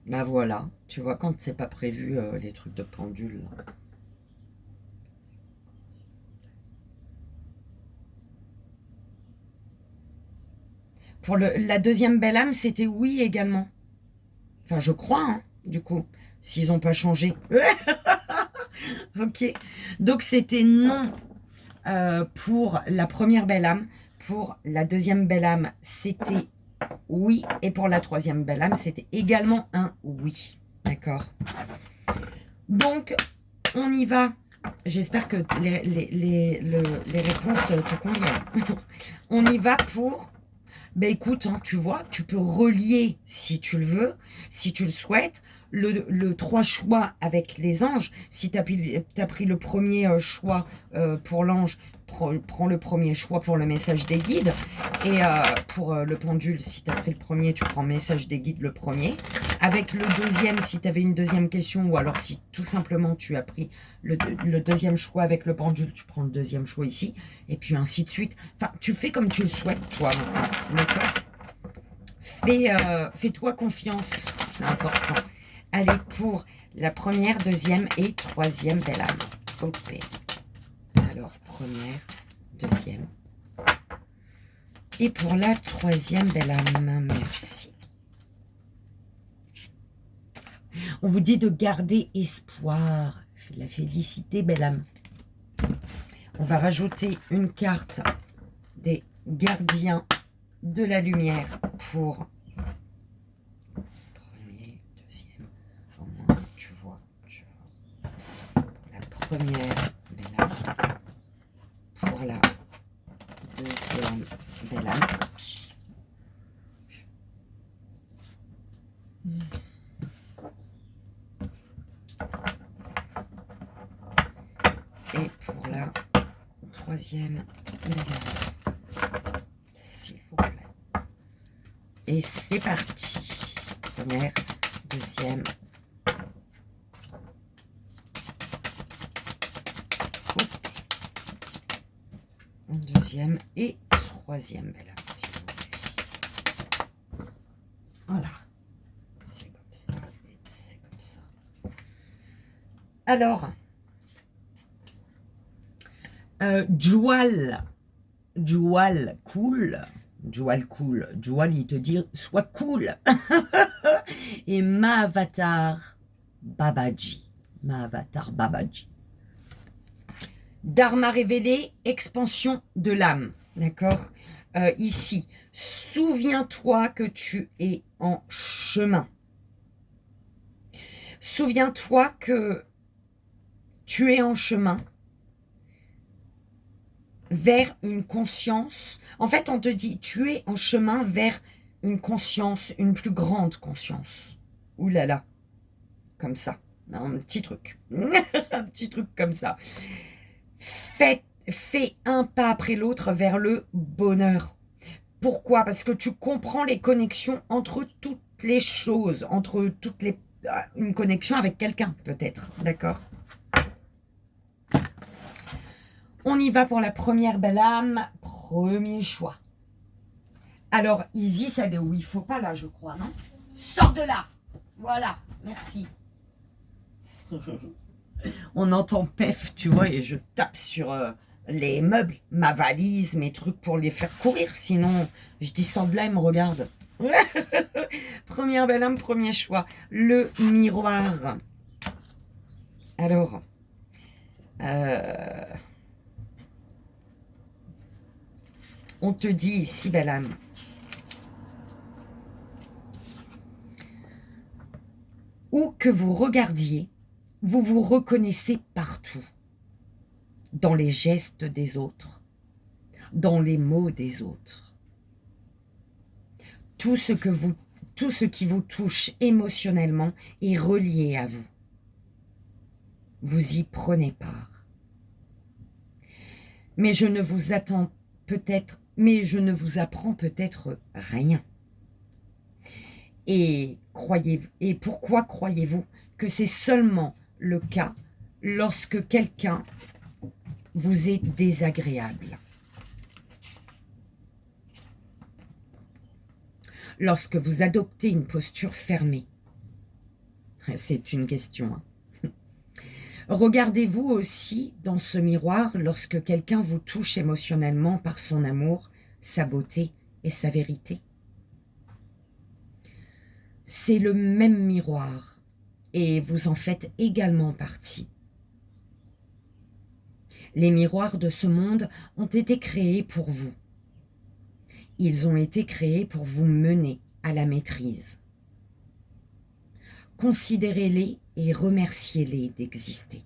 Bah voilà. Tu vois, quand c'est pas prévu, les trucs de pendule. Là. Pour la deuxième belle âme, c'était oui également. Enfin, je crois, hein, du coup. S'ils n'ont pas changé. Ok. Donc, c'était non pour la première belle âme. pour la deuxième belle âme, c'était oui. Et pour la troisième belle âme, c'était également un oui. D'accord? Donc, on y va. J'espère que les réponses te conviennent. On y va pour... Ben écoute, hein, tu vois, tu peux relier si tu le veux, si tu le souhaites, le 3 choix avec les anges. Si tu as pris le premier choix pour l'ange, prends le premier choix pour le message des guides. Et pour le pendule, si tu as pris le premier, tu prends message des guides le premier. Avec le deuxième, si tu avais une deuxième question, ou alors si tout simplement tu as pris le deuxième choix avec le pendule, tu prends le deuxième choix ici, et puis ainsi de suite. Enfin, tu fais comme tu le souhaites, toi, d'accord? Fais-toi confiance, c'est important. Allez, pour la première, deuxième et troisième belle âme. Ok. Alors, première, deuxième. Et pour la troisième belle âme, merci. On vous dit de garder espoir. La félicité, belle âme. On va rajouter une carte des gardiens de la lumière pour premier, deuxième. Au moins, tu vois. Pour la première belle âme. Pour la deuxième belle âme. Et pour la troisième belle âme, s'il vous plaît. Et c'est parti. Première, deuxième. Deuxième et troisième belle âme, s'il vous plaît. Voilà. C'est comme ça et c'est comme ça. Alors, Joual cool. Joual cool. Joual, il te dit sois cool. Et Mahavatar Babaji. Mahavatar Babaji. Dharma révélé, expansion de l'âme. D'accord? Ici, souviens-toi que tu es en chemin. Souviens-toi que tu es en chemin vers une conscience. En fait, on te dit, tu es en chemin vers une conscience, une plus grande conscience. Ouh là là, comme ça. Un petit truc. Un petit truc comme ça. Fais un pas après l'autre vers le bonheur. Pourquoi? Parce que tu comprends les connexions entre toutes les choses, entre toutes les... Une connexion avec quelqu'un, peut-être. D'accord? On y va pour la première belle âme. Premier choix. Alors, Isis, elle est où il faut pas là, je crois, non? Sors de là. Voilà, merci. On entend pef, tu vois, et je tape sur les meubles, ma valise, mes trucs pour les faire courir. Sinon, je dis sors de là, elle me regarde. Première belle âme, premier choix. Le miroir. Alors, on te dit ici, belle âme, où que vous regardiez, vous vous reconnaissez partout, dans les gestes des autres, dans les mots des autres. Tout ce qui vous touche émotionnellement est relié à vous. Vous y prenez part. Mais je ne vous apprends peut-être rien. Et pourquoi croyez-vous que c'est seulement le cas lorsque quelqu'un vous est désagréable? Lorsque vous adoptez une posture fermée? C'est une question. Regardez-vous aussi dans ce miroir lorsque quelqu'un vous touche émotionnellement par son amour, sa beauté et sa vérité? C'est le même miroir et vous en faites également partie. Les miroirs de ce monde ont été créés pour vous. Ils ont été créés pour vous mener à la maîtrise. Considérez-les et remerciez-les d'exister.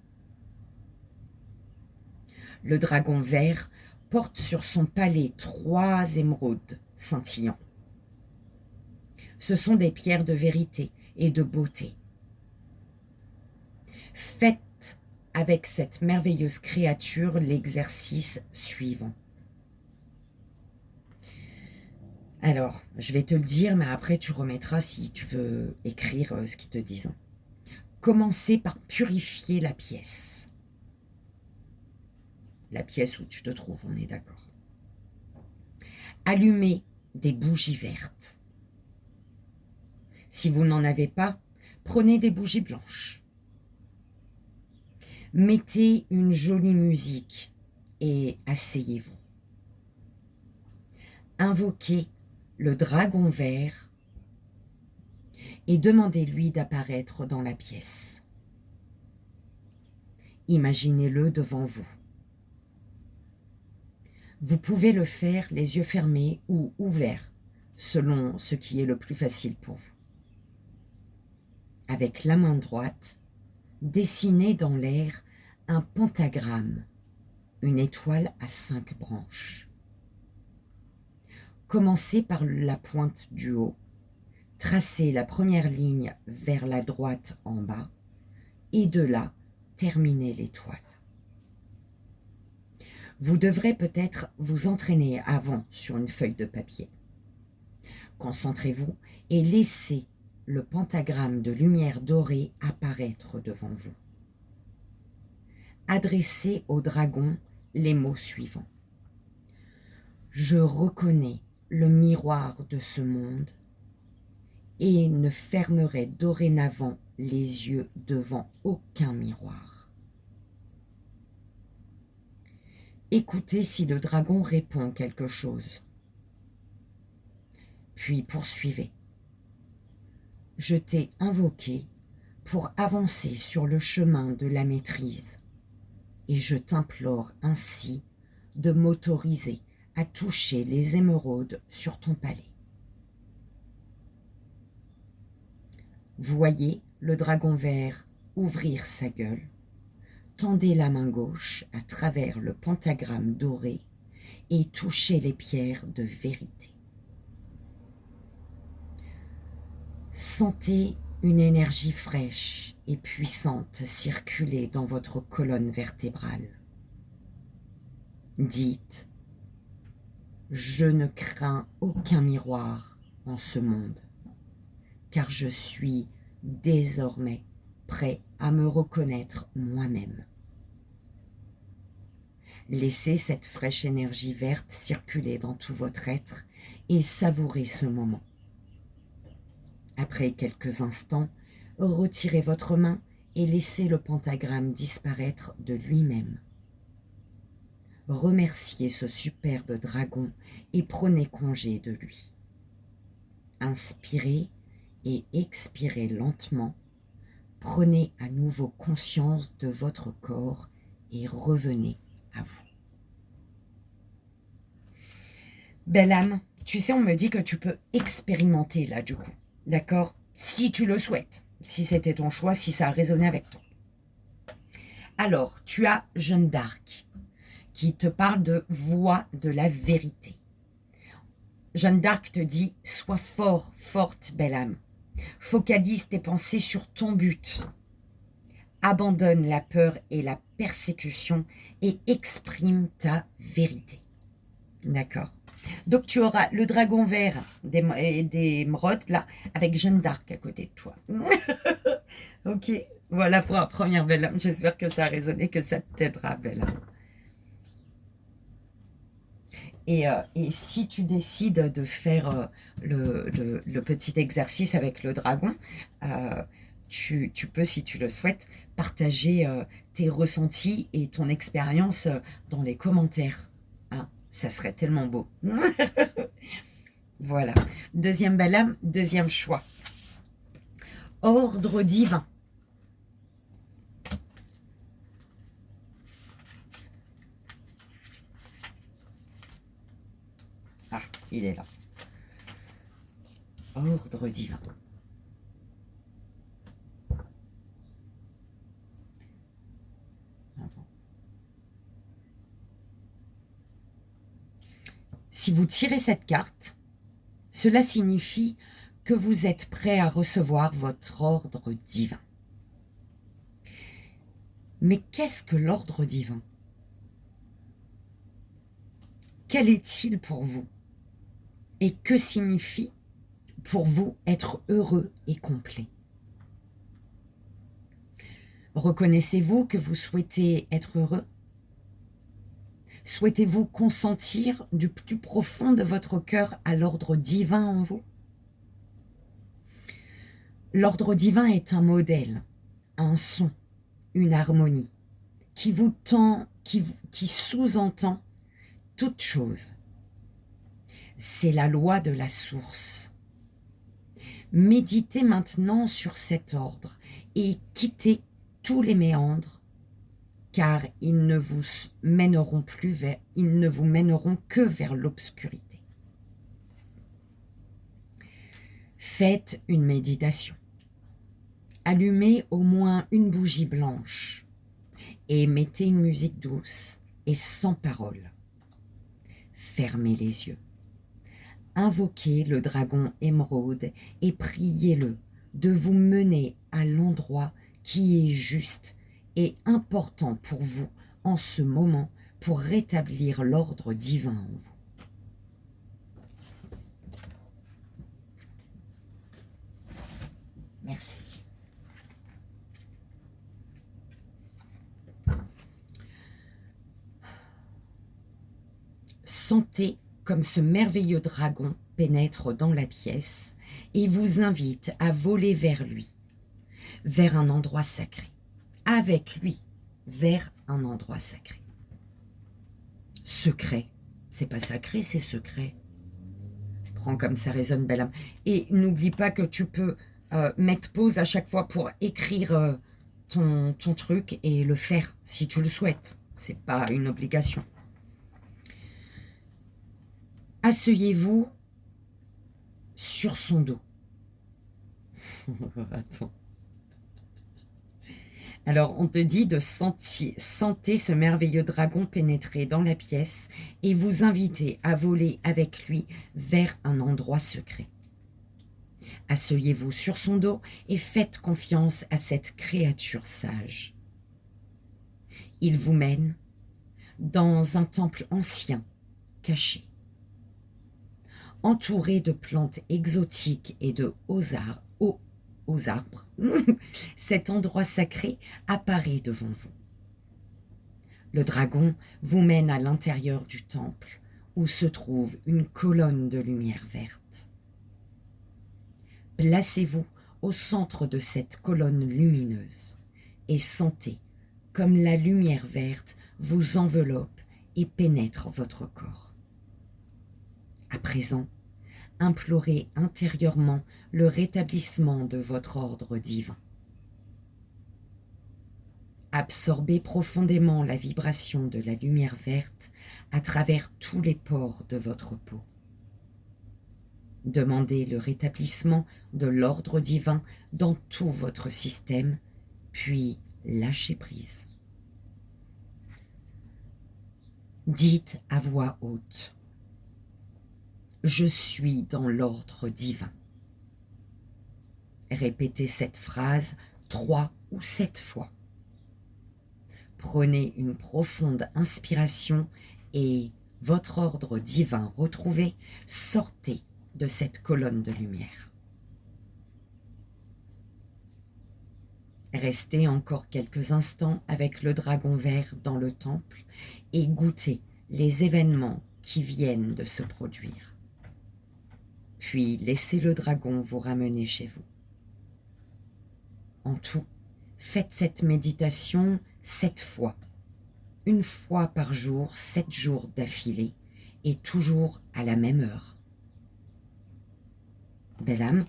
Le dragon vert porte sur son palais 3 émeraudes scintillants. Ce sont des pierres de vérité et de beauté. Faites avec cette merveilleuse créature l'exercice suivant. Alors, je vais te le dire, mais après tu remettras si tu veux écrire ce qu'ils te disent. Commencez par purifier la pièce. La pièce où tu te trouves, on est d'accord. Allumez des bougies vertes. Si vous n'en avez pas, prenez des bougies blanches. Mettez une jolie musique et asseyez-vous. Invoquez le dragon vert et demandez-lui d'apparaître dans la pièce. Imaginez-le devant vous. Vous pouvez le faire les yeux fermés ou ouverts, selon ce qui est le plus facile pour vous. Avec la main droite, dessinez dans l'air un pentagramme, une étoile à 5 branches. Commencez par la pointe du haut, tracez la première ligne vers la droite en bas et de là, terminez l'étoile. Vous devrez peut-être vous entraîner avant sur une feuille de papier. Concentrez-vous et laissez le pentagramme de lumière dorée apparaître devant vous. Adressez au dragon les mots suivants. Je reconnais le miroir de ce monde et ne fermerai dorénavant les yeux devant aucun miroir. Écoutez si le dragon répond quelque chose. Puis poursuivez. Je t'ai invoqué pour avancer sur le chemin de la maîtrise et je t'implore ainsi de m'autoriser à toucher les émeraudes sur ton palais. Voyez le dragon vert ouvrir sa gueule. Tendez la main gauche à travers le pentagramme doré et touchez les pierres de vérité. Sentez une énergie fraîche et puissante circuler dans votre colonne vertébrale. Dites, je ne crains aucun miroir en ce monde, car je suis désormais prêt à me reconnaître moi-même. Laissez cette fraîche énergie verte circuler dans tout votre être et savourez ce moment. Après quelques instants, retirez votre main et laissez le pentagramme disparaître de lui-même. Remerciez ce superbe dragon et prenez congé de lui. Inspirez et expirez lentement. Prenez à nouveau conscience de votre corps et revenez à vous. Belle âme, tu sais, on me dit que tu peux expérimenter là du coup, d'accord? Si tu le souhaites, si c'était ton choix, si ça a résonné avec toi. Alors, tu as Jeanne d'Arc qui te parle de voix de la vérité. Jeanne d'Arc te dit « Sois fort, forte, belle âme. Focalise tes pensées sur ton but. Abandonne la peur et la persécution et exprime ta vérité. » D'accord. Donc, tu auras le dragon vert d'émeraude, là, avec Jeanne d'Arc à côté de toi. Ok, voilà pour la première belle âme. J'espère que ça a résonné, que ça t'aidera, belle âme. Et si tu décides de faire le petit exercice avec le dragon, tu peux, si tu le souhaites, partager tes ressentis et ton expérience dans les commentaires. Hein, ça serait tellement beau. Voilà. Deuxième belle âme, deuxième choix. Ordre divin. il est là. Ordre divin. Si vous tirez cette carte, cela signifie que vous êtes prêt à recevoir votre ordre divin. Mais qu'est-ce que l'ordre divin? Quel est-il pour vous? Et que signifie pour vous être heureux et complet? Reconnaissez-vous que vous souhaitez être heureux? Souhaitez-vous consentir du plus profond de votre cœur à l'ordre divin en vous? L'ordre divin est un modèle, un son, une harmonie qui vous tend, qui sous-entend toute chose. C'est la loi de la source. Méditez maintenant sur cet ordre et quittez tous les méandres, car ils ne vous mèneront que vers l'obscurité. Faites une méditation. Allumez au moins une bougie blanche et mettez une musique douce et sans parole. Fermez les yeux. Invoquez le dragon émeraude et priez-le de vous mener à l'endroit qui est juste et important pour vous en ce moment pour rétablir l'ordre divin en vous. Merci. Sentez comme ce merveilleux dragon pénètre dans la pièce et vous invite à voler vers lui, vers un endroit sacré, avec lui, vers un endroit sacré. Secret, c'est pas sacré, c'est secret. Prends comme ça résonne, belle âme. Et n'oublie pas que tu peux mettre pause à chaque fois pour écrire ton truc et le faire si tu le souhaites. C'est pas une obligation. Asseyez-vous sur son dos. Attends. Alors, on te dit de sentez ce merveilleux dragon pénétrer dans la pièce et vous inviter à voler avec lui vers un endroit secret. Asseyez-vous sur son dos et faites confiance à cette créature sage. Il vous mène dans un temple ancien, caché. Entouré de plantes exotiques et de hauts arbres, cet endroit sacré apparaît devant vous. Le dragon vous mène à l'intérieur du temple où se trouve une colonne de lumière verte. Placez-vous au centre de cette colonne lumineuse et sentez comme la lumière verte vous enveloppe et pénètre votre corps. À présent, implorez intérieurement le rétablissement de votre ordre divin. Absorbez profondément la vibration de la lumière verte à travers tous les pores de votre peau. Demandez le rétablissement de l'ordre divin dans tout votre système, puis lâchez prise. Dites à voix haute: je suis dans l'ordre divin. Répétez cette phrase 3 ou 7 fois. Prenez une profonde inspiration et, votre ordre divin retrouvé, sortez de cette colonne de lumière. Restez encore quelques instants avec le dragon vert dans le temple et goûtez les événements qui viennent de se produire. Puis laissez le dragon vous ramener chez vous. En tout, faites cette méditation 7 fois, une fois par jour, 7 jours d'affilée, et toujours à la même heure. Belle âme,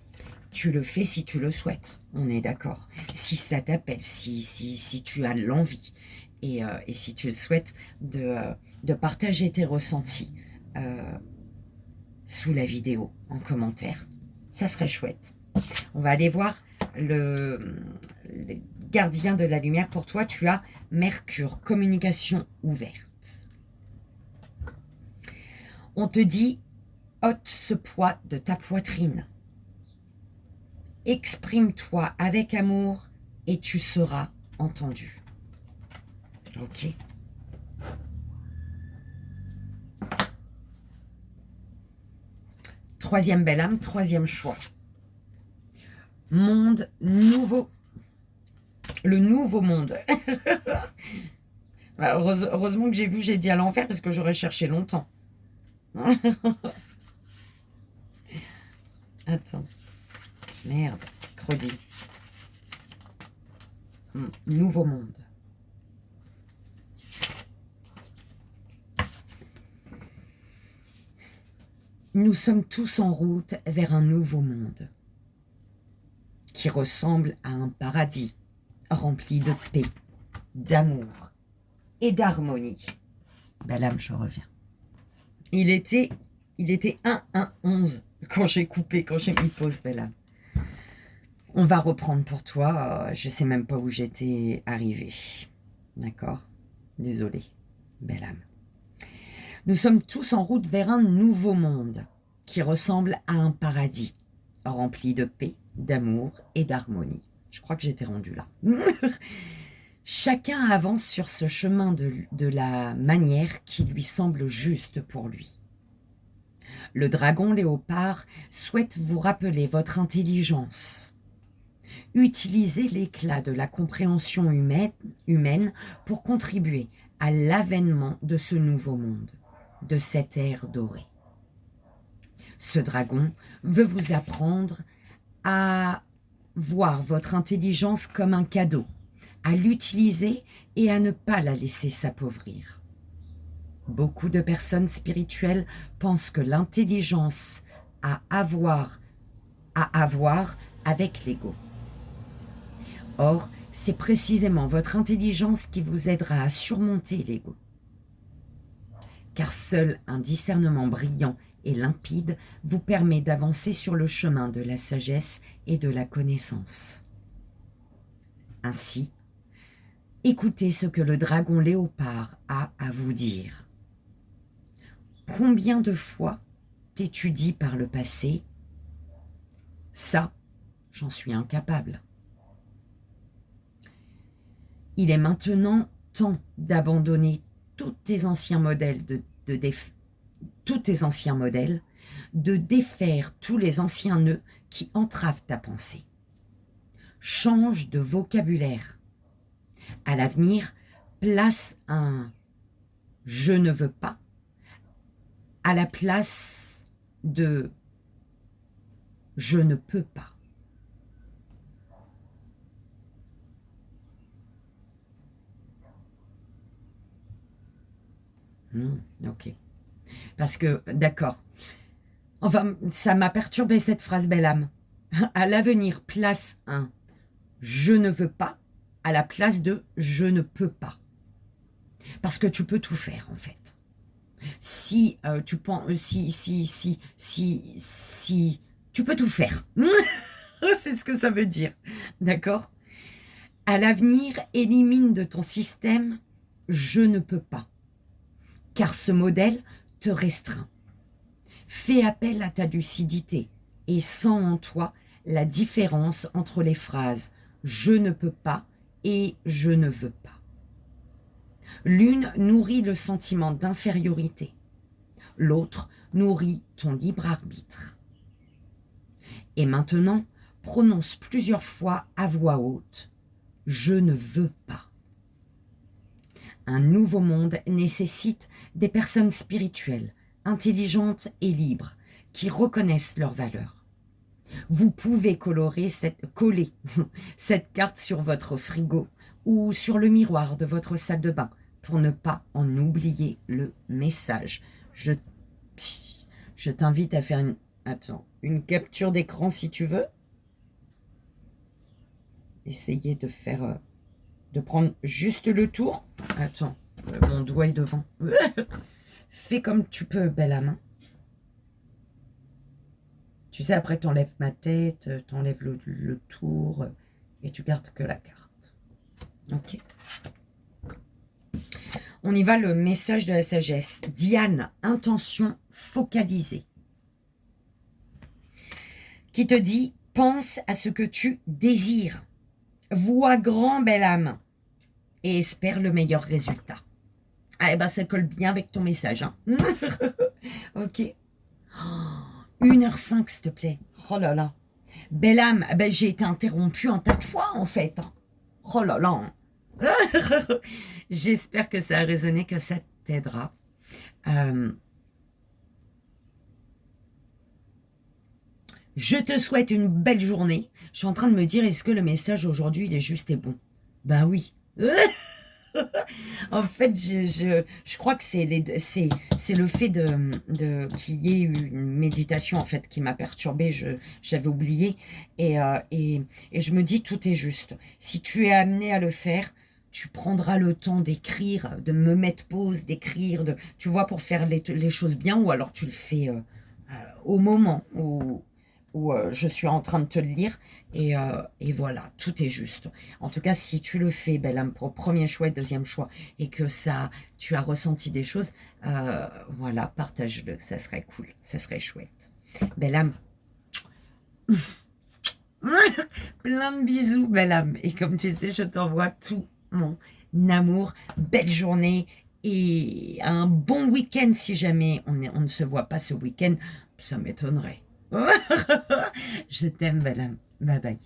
tu le fais si tu le souhaites, on est d'accord. Si ça t'appelle, si tu as l'envie, et si tu le souhaites, de partager tes ressentis. sous la vidéo en commentaire. Ça serait chouette. On va aller voir le gardien de la lumière. Pour toi, tu as Mercure, communication ouverte. On te dit, ôte ce poids de ta poitrine. Exprime-toi avec amour et tu seras entendu. Ok. Troisième belle âme, troisième choix. Monde nouveau. Le nouveau monde. Heureusement que j'ai dit à l'envers parce que j'aurais cherché longtemps. Attends. Merde. Crodi. Nouveau monde. Nous sommes tous en route vers un nouveau monde qui ressemble à un paradis rempli de paix, d'amour et d'harmonie. Belle âme, je reviens. Il était 1-1-11 quand j'ai coupé, quand j'ai mis pause, belle âme. On va reprendre pour toi. Je sais même pas où j'étais arrivée. D'accord? Désolée, belle âme. Nous sommes tous en route vers un nouveau monde qui ressemble à un paradis rempli de paix, d'amour et d'harmonie. Je crois que j'étais rendue là. Chacun avance sur ce chemin de la manière qui lui semble juste pour lui. Le dragon léopard souhaite vous rappeler votre intelligence. Utilisez l'éclat de la compréhension humaine pour contribuer à l'avènement de ce nouveau monde, de cette ère dorée. Ce dragon veut vous apprendre à voir votre intelligence comme un cadeau, à l'utiliser et à ne pas la laisser s'appauvrir. Beaucoup de personnes spirituelles pensent que l'intelligence a à voir avec l'ego. Or, c'est précisément votre intelligence qui vous aidera à surmonter l'ego. Car seul un discernement brillant et limpide vous permet d'avancer sur le chemin de la sagesse et de la connaissance. Ainsi, écoutez ce que le dragon léopard a à vous dire. Combien de fois t'es-tu dit par le passé « Ça, j'en suis incapable ». Il est maintenant temps d'abandonner tous tes anciens modèles, de défaire tous les anciens nœuds qui entravent ta pensée. Change de vocabulaire. À l'avenir, place un « je ne veux pas » à la place de « je ne peux pas ». Ok. Parce que, d'accord. Enfin, ça m'a perturbé cette phrase, belle âme. À l'avenir, place un « je ne veux pas » à la place de « je ne peux pas ». Parce que tu peux tout faire, en fait. Si tu penses... Si... Tu peux tout faire. C'est ce que ça veut dire. D'accord? À l'avenir, élimine de ton système « je ne peux pas ». Car ce modèle te restreint. Fais appel à ta lucidité et sens en toi la différence entre les phrases « je ne peux pas » et « je ne veux pas ». L'une nourrit le sentiment d'infériorité, l'autre nourrit ton libre arbitre. Et maintenant, prononce plusieurs fois à voix haute « je ne veux pas ». Un nouveau monde nécessite des personnes spirituelles, intelligentes et libres, qui reconnaissent leurs valeurs. Vous pouvez coller cette carte sur votre frigo ou sur le miroir de votre salle de bain pour ne pas en oublier le message. Je t'invite à faire une capture d'écran si tu veux. Essayez de faire... de prendre juste le tour. Attends, mon doigt est devant. Fais comme tu peux, belle âme. Tu sais, après, t'enlèves ma tête, t'enlèves le tour, et tu gardes que la carte. Ok. On y va, le message de la sagesse. Diane, intention focalisée. Qui te dit, pense à ce que tu désires. Vois grand, belle âme. Et espère le meilleur résultat. Ah, eh ben, ça colle bien avec ton message. Hein. Ok. 1h05, s'il te plaît. Oh là là. Belle âme, ben, j'ai été interrompue un tas de fois, en fait. Oh là là. J'espère que ça a résonné, que ça t'aidera. Je te souhaite une belle journée. Je suis en train de me dire, est-ce que le message aujourd'hui, il est juste et bon? Ben oui. En fait, je crois que c'est le fait qu'il y ait eu une méditation en fait qui m'a perturbée. J'avais oublié et je me dis tout est juste. Si tu es amené à le faire, tu prendras le temps d'écrire, de me mettre pause, d'écrire, tu vois, pour faire les choses bien, ou alors tu le fais au moment où je suis en train de te le lire, et voilà, tout est juste. En tout cas, si tu le fais, belle âme, pour premier choix et deuxième choix, et que tu as ressenti des choses, voilà, partage-le, ça serait cool, ça serait chouette. Belle âme, plein de bisous, belle âme, et comme tu sais, je t'envoie tout mon amour, belle journée, et un bon week-end si jamais on ne se voit pas ce week-end, ça m'étonnerait. Je t'aime, belle âme. Bye bye.